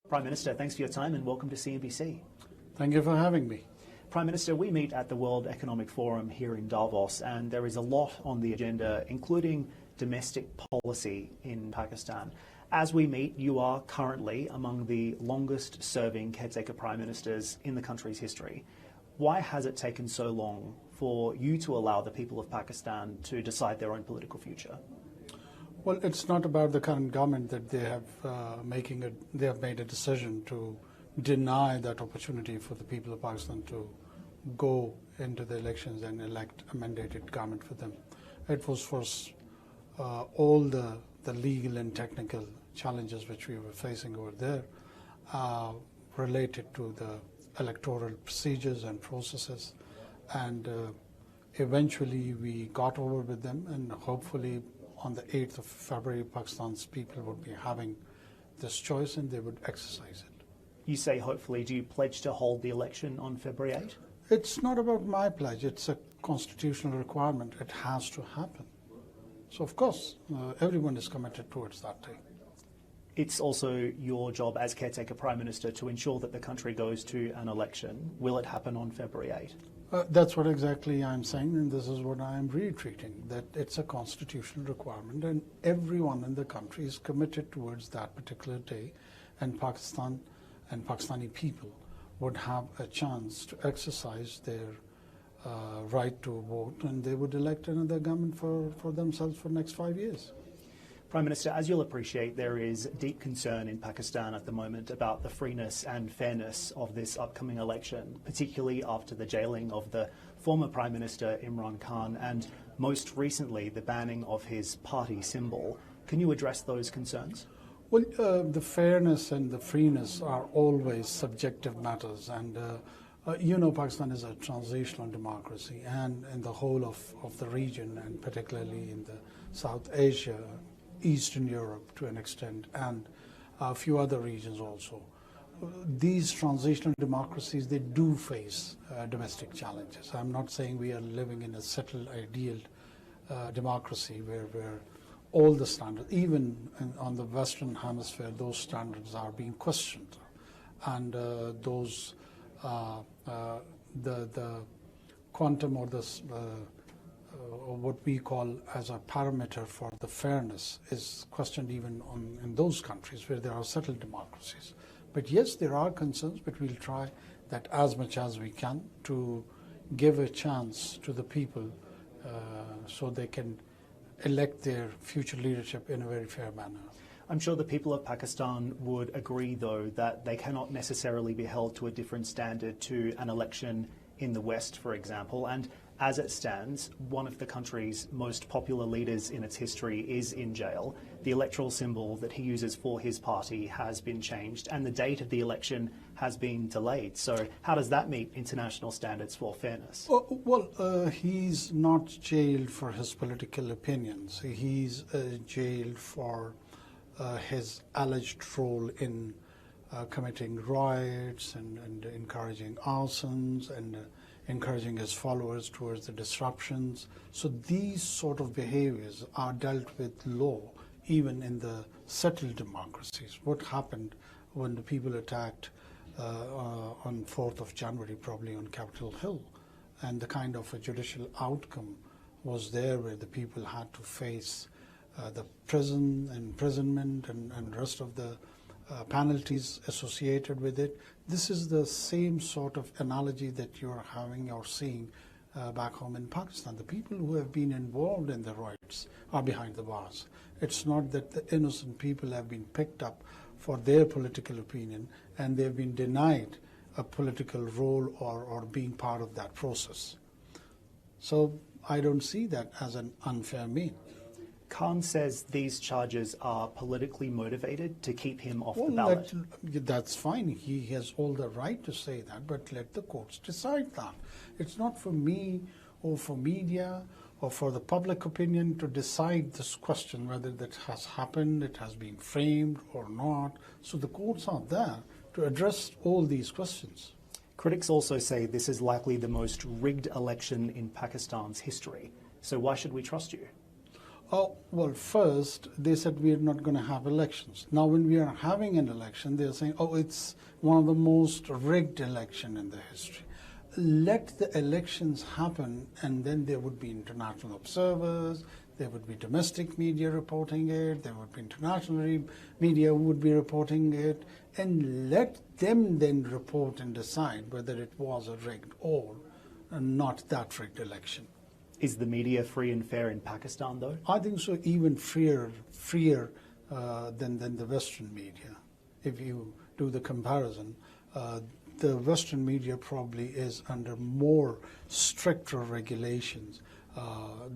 Prime Minister, thanks for your time and welcome to CNBC. Thank you for having me. Prime Minister, we meet at the World Economic Forum here in Davos, and there is a lot on the agenda, including domestic policy in Pakistan. As we meet, you are currently among the longest serving caretaker prime ministers in the country's history. Why has it taken so long for you to allow the people of Pakistan to decide their own political future? Well, it's not about the current government that they have made a decision to deny that opportunity for the people of Pakistan to go into the elections and elect a mandated government for them. It was for all the legal and technical challenges which we were facing over there related to the electoral procedures and processes, and eventually we got over with them, and hopefully on the 8th of February, Pakistan's people would be having this choice and they would exercise it. You say hopefully. Do you pledge to hold the election on February 8? It's not about my pledge. It's a constitutional requirement. It has to happen. So, of course, everyone is committed towards that day. It's also your job as caretaker prime minister to ensure that the country goes to an election. Will it happen on February 8? That's what exactly I'm saying, and this is what I'm reiterating, that it's a constitutional requirement, and everyone in the country is committed towards that particular day, and Pakistan and Pakistani people would have a chance to exercise their right to vote, and they would elect another government for themselves for the next 5 years. Prime Minister, as you'll appreciate, there is deep concern in Pakistan at the moment about the freeness and fairness of this upcoming election, particularly after the jailing of the former Prime Minister Imran Khan and most recently the banning of his party symbol. Can you address those concerns? Well, the fairness and the freeness are always subjective matters, and Pakistan is a transitional democracy, and in the whole of the region, and particularly in the South Asia, Eastern Europe to an extent, and a few other regions also. These transitional democracies, they do face domestic challenges. I'm not saying we are living in a settled, ideal democracy where all the standards, even on the Western Hemisphere, those standards are being questioned, and the quantum or this what we call as a parameter for the fairness is questioned even in those countries where there are settled democracies. But yes, there are concerns, but we'll try that as much as we can to give a chance to the people so they can elect their future leadership in a very fair manner. I'm sure the people of Pakistan would agree, though, that they cannot necessarily be held to a different standard to an election in the West, for example, and as it stands, one of the country's most popular leaders in its history is in jail. The electoral symbol that he uses for his party has been changed, and the date of the election has been delayed. So how does that meet international standards for fairness? He's not jailed for his political opinions. He's jailed for his alleged role in committing riots and encouraging arsons and encouraging his followers towards the disruptions. So these sort of behaviors are dealt with law, even in the settled democracies. What happened when the people attacked on 4th of January, probably on Capitol Hill, and the kind of a judicial outcome was there where the people had to face the prison, imprisonment, and rest of the penalties associated with it. This is the same sort of analogy that you're having or seeing back home in Pakistan. The people who have been involved in the riots are behind the bars. It's not that the innocent people have been picked up for their political opinion and they've been denied a political role or being part of that process. So I don't see that as an unfair mean. Khan says these charges are politically motivated to keep him off the ballot. That's fine. He has all the right to say that, but let the courts decide that. It's not for me or for media or for the public opinion to decide this question, whether that has happened, it has been framed or not. So the courts are there to address all these questions. Critics also say this is likely the most rigged election in Pakistan's history. So why should we trust you? Oh, well, first, they said we're not going to have elections. Now, when we are having an election, they're saying, oh, it's one of the most rigged election in the history. Let the elections happen, and then there would be international observers, there would be domestic media reporting it, there would be international media who would be reporting it, and let them then report and decide whether it was a rigged or not that rigged election. Is the media free and fair in Pakistan, though? I think so, even freer than the Western media. If you do the comparison, the Western media probably is under more stricter regulations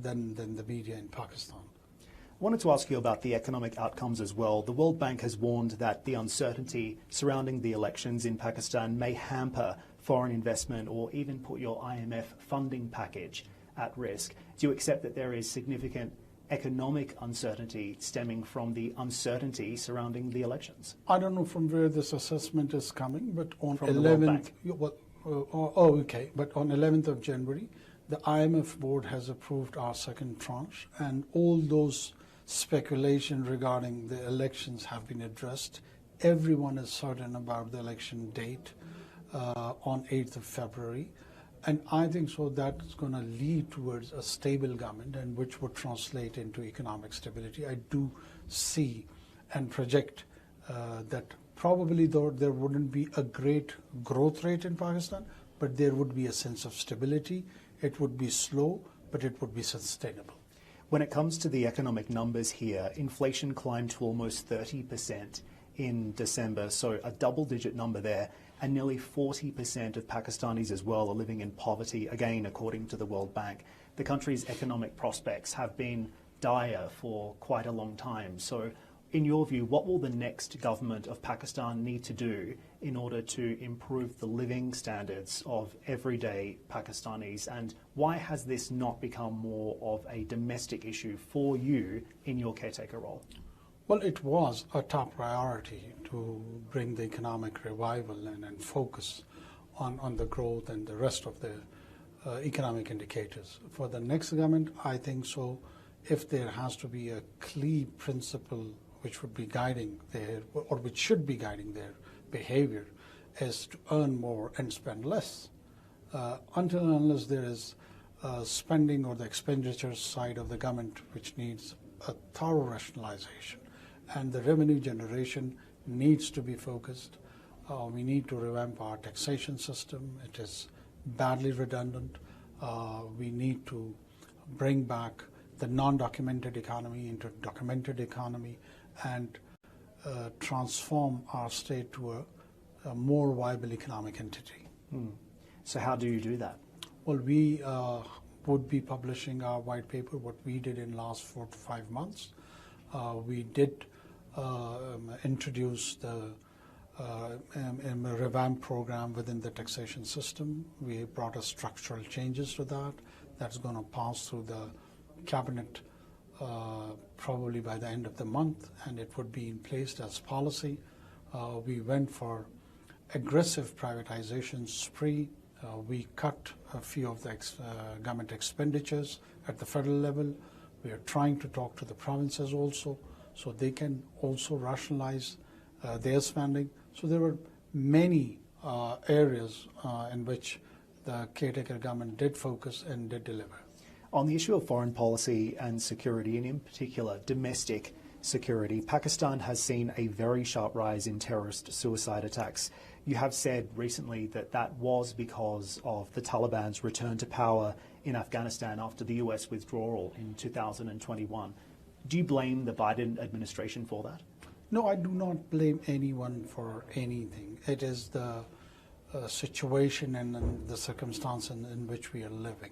than the media in Pakistan. I wanted to ask you about the economic outcomes as well. The World Bank has warned that the uncertainty surrounding the elections in Pakistan may hamper foreign investment or even put your IMF funding package at risk. Do you accept that there is significant economic uncertainty stemming from the uncertainty surrounding the elections? I don't know from where this assessment is coming, but on From the World 11th, Bank. But on 11th of January, the IMF board has approved our second tranche, and all those speculation regarding the elections have been addressed. Everyone is certain about the election date on 8th of February. And I think so that's going to lead towards a stable government, and which would translate into economic stability. I do see and project that probably though there wouldn't be a great growth rate in Pakistan, but there would be a sense of stability. It would be slow, but it would be sustainable. When it comes to the economic numbers here, inflation climbed to almost 30% in December, so a double-digit number there, and nearly 40% of Pakistanis as well are living in poverty, again, according to the World Bank. The country's economic prospects have been dire for quite a long time. So, in your view, what will the next government of Pakistan need to do in order to improve the living standards of everyday Pakistanis, and why has this not become more of a domestic issue for you in your caretaker role? Well, it was a top priority to bring the economic revival and focus on the growth and the rest of the economic indicators. For the next government, I think so, if there has to be a clear principle which would be guiding their, or which should be guiding their behavior, is to earn more and spend less. Until and unless there is spending or the expenditure side of the government which needs a thorough rationalization, and the revenue generation needs to be focused. We need to revamp our taxation system. It is badly redundant. We need to bring back the non-documented economy into documented economy, and transform our state to a more viable economic entity. So how do you do that? Well, we would be publishing our white paper, what we did in last 4 to 5 months. We did introduce the revamp program within the taxation system. We brought a structural changes to that. That's going to pass through the cabinet probably by the end of the month, and it would be in place as policy. We went for aggressive privatization spree. We cut a few of the government expenditures at the federal level. We are trying to talk to the provinces also, so they can also rationalize their spending. So there were many areas in which the caretaker government did focus and did deliver. On the issue of foreign policy and security, and in particular domestic security, Pakistan has seen a very sharp rise in terrorist suicide attacks. You have said recently that that was because of the Taliban's return to power in Afghanistan after the US withdrawal in 2021. Do you blame the Biden administration for that? No, I do not blame anyone for anything. It is the situation and the circumstance in which we are living.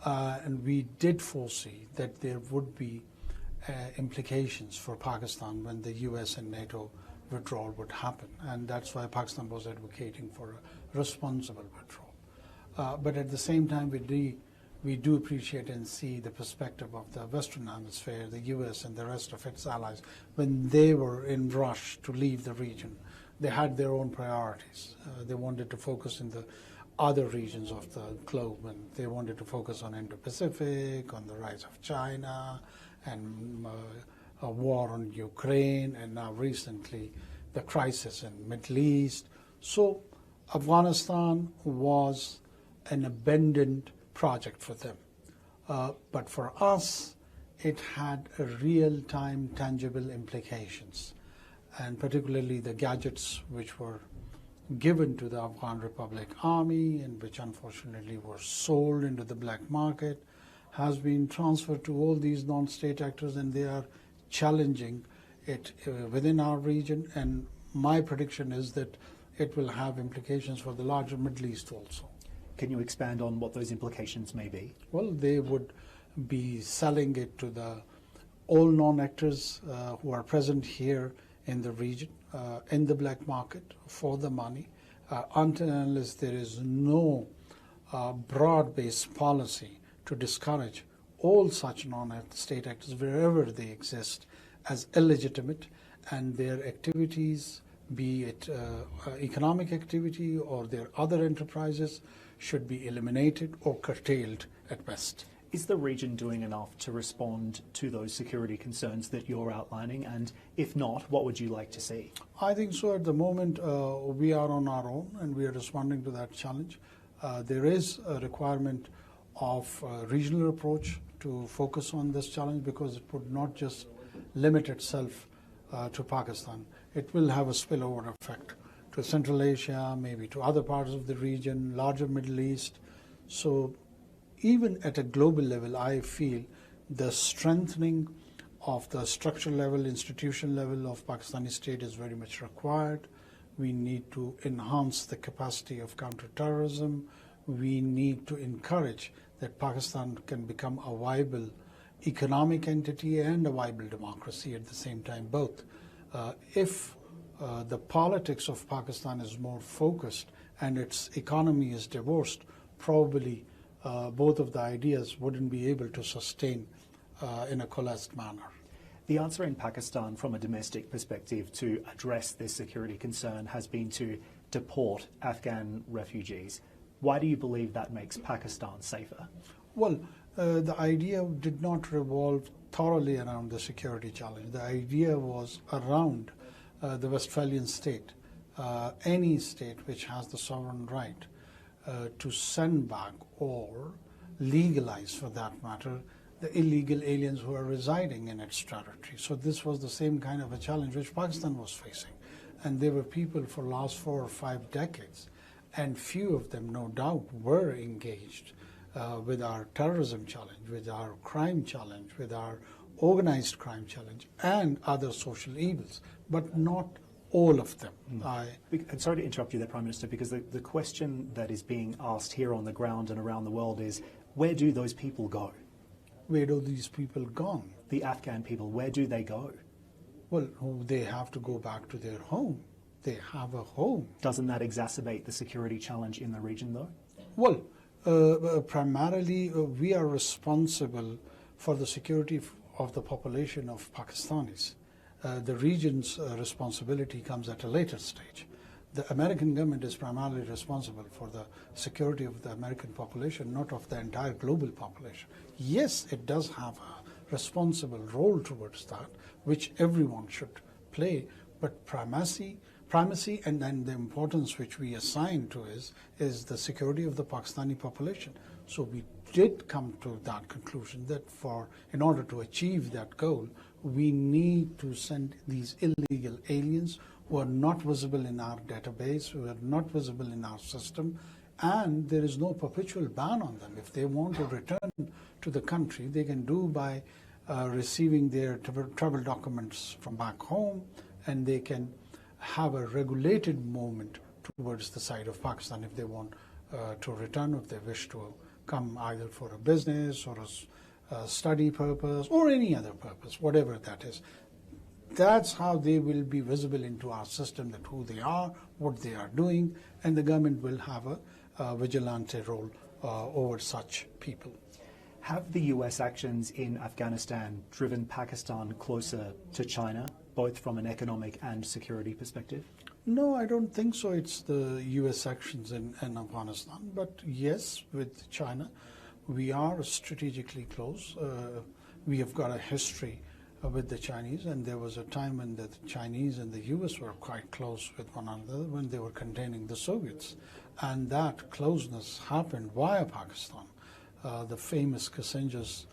And we did foresee that there would be implications for Pakistan when the US and NATO withdrawal would happen. And that's why Pakistan was advocating for a responsible withdrawal. But at the same time, we do appreciate and see the perspective of the Western Hemisphere, the US and the rest of its allies. When they were in rush to leave the region, they had their own priorities. They wanted to focus in the other regions of the globe, and they wanted to focus on Indo-Pacific, on the rise of China, and a war on Ukraine, and now recently the crisis in the Middle East. So Afghanistan was an abandoned project for them. But for us, it had a real-time, tangible implications, and particularly the gadgets which were given to the Afghan Republic Army and which unfortunately were sold into the black market has been transferred to all these non-state actors, and they are challenging it within our region. And my prediction is that it will have implications for the larger Middle East also. Can you expand on what those implications may be? Well, they would be selling it to all non-actors who are present here in the region, in the black market for the money, until and unless there is no broad-based policy to discourage all such non-state actors wherever they exist as illegitimate, and their activities, be it economic activity or their other enterprises, should be eliminated or curtailed at best. Is the region doing enough to respond to those security concerns that you're outlining? And if not, what would you like to see? I think so. At the moment, we are on our own and we are responding to that challenge. There is a requirement of a regional approach to focus on this challenge, because it would not just limit itself to Pakistan. It will have a spillover effect to Central Asia, maybe to other parts of the region, larger Middle East. So even at a global level, I feel the strengthening of the structural level, institutional level of Pakistani state is very much required. We need to enhance the capacity of counterterrorism. We need to encourage that Pakistan can become a viable economic entity and a viable democracy at the same time, both. If the politics of Pakistan is more focused and its economy is divorced, probably both of the ideas wouldn't be able to sustain in a coalesced manner. The answer in Pakistan from a domestic perspective to address this security concern has been to deport Afghan refugees. Why do you believe that makes Pakistan safer? Well, the idea did not revolve thoroughly around the security challenge. The idea was around the Westphalian state, any state which has the sovereign right to send back or legalize, for that matter, the illegal aliens who are residing in its territory. So this was the same kind of a challenge which Pakistan was facing. And there were people for the last 4 or 5 decades, and few of them, no doubt, were engaged with our terrorism challenge, with our crime challenge, with our organized crime challenge, and other social evils, but not all of them. I'm sorry to interrupt you there, Prime Minister, because the question that is being asked here on the ground and around the world is, where do those people go? Where do these people go? The Afghan people, where do they go? Well, they have to go back to their home. They have a home. Doesn't that exacerbate the security challenge in the region, though? Well, primarily we are responsible for the security of the population of Pakistanis. The region's responsibility comes at a later stage. The American government is primarily responsible for the security of the American population, not of the entire global population. Yes, it does have a responsible role towards that, which everyone should play, but primacy and then the importance which we assign to is the security of the Pakistani population. So we did come to that conclusion that in order to achieve that goal, we need to send these illegal aliens who are not visible in our database, who are not visible in our system, and there is no perpetual ban on them. If they want to return to the country, they can do by receiving their travel documents from back home, and they can have a regulated movement towards the side of Pakistan if they want to return, if they wish to come either for a business or a study purpose or any other purpose, whatever that is. That's how they will be visible into our system, that who they are, what they are doing, and the government will have a vigilante role over such people. Have the US actions in Afghanistan driven Pakistan closer to China, both from an economic and security perspective? No, I don't think so. It's the US actions in Afghanistan. But yes, with China, we are strategically close. we have got a history with the Chinese, and there was a time when the Chinese and the US were quite close with one another when they were containing the Soviets. And that closeness happened via Pakistan. The famous Kissinger's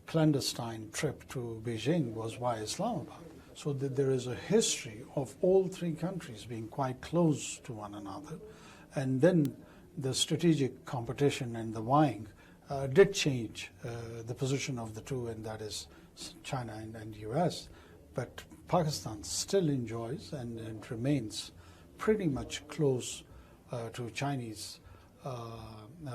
clandestine trip to Beijing was via Islamabad. So that there is a history of all three countries being quite close to one another. And then the strategic competition and the vying did change the position of the two, and that is China and US. But Pakistan still enjoys and remains pretty much close to Chinese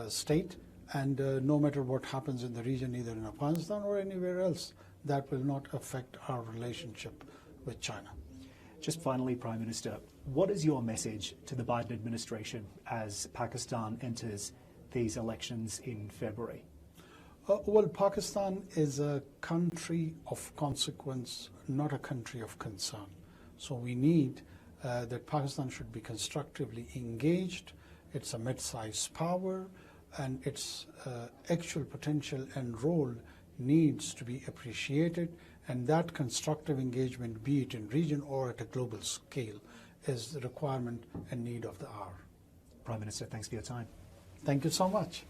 state. And no matter what happens in the region, either in Afghanistan or anywhere else, that will not affect our relationship with China. Just finally, Prime Minister, what is your message to the Biden administration as Pakistan enters these elections in February? Well, Pakistan is a country of consequence, not a country of concern. So we need that Pakistan should be constructively engaged. It's a mid-sized power, and its actual potential and role needs to be appreciated, and that constructive engagement, be it in region or at a global scale, is the requirement and need of the hour. Prime Minister, thanks for your time. Thank you so much.